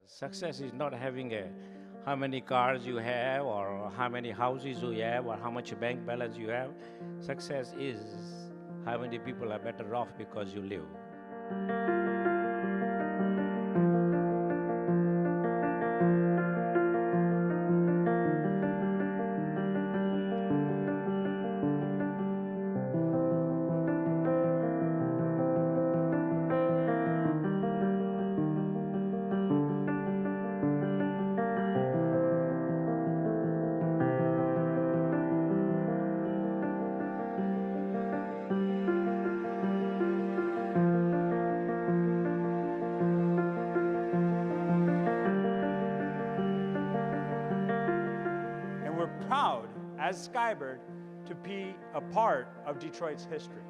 Success is not having how many cars you have or how many houses you have or how much bank balance you have. Success is how many people are better off because you live. And we're proud, as Skybird, to be a part of Detroit's history.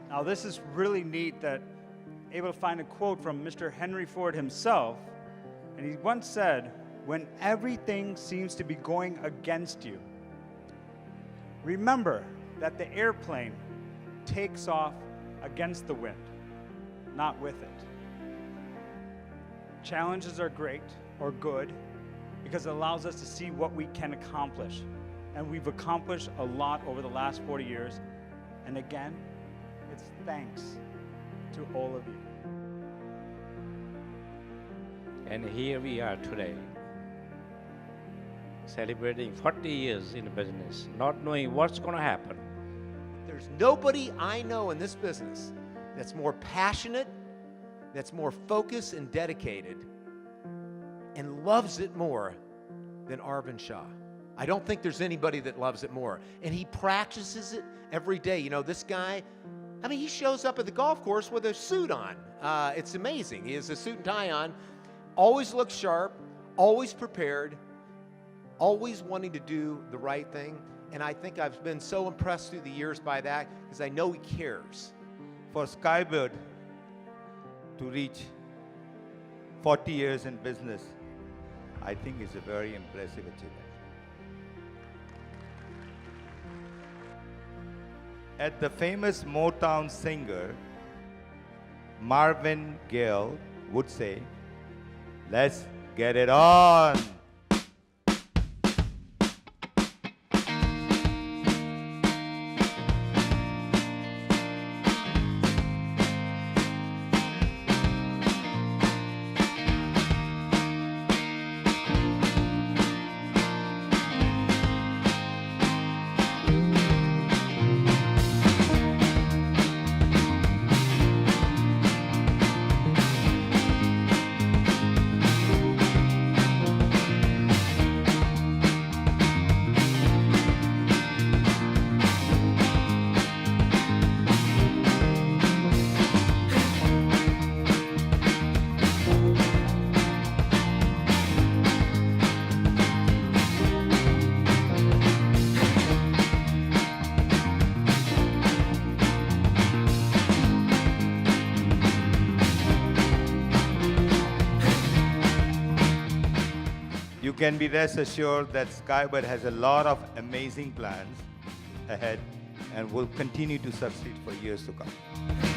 Now, this is really neat that able to find a quote from Mr. Henry Ford himself, and he once said, "When everything seems to be going against you, remember that the airplane takes off against the wind, not with it." Challenges are great or good because it allows us to see what we can accomplish. And we've accomplished a lot over the last 40 years. And again, it's thanks to all of you. And here we are today, celebrating 40 years in business, not knowing what's going to happen. There's nobody I know in this business that's more passionate, that's more focused and dedicated, and loves it more than Arvind Shah. I don't think there's anybody that loves it more. And he practices it every day. You know, this guy, I mean, he shows up at the golf course with a suit on. It's amazing. He has a suit and tie on, always looks sharp, always prepared, always wanting to do the right thing. And I think I've been so impressed through the years by that because I know he cares. For Skybird to reach 40 years in business, I think is a very impressive achievement. As the famous Motown singer Marvin Gaye would say, "Let's get it on." You can be rest assured that Skybird has a lot of amazing plans ahead and will continue to succeed for years to come.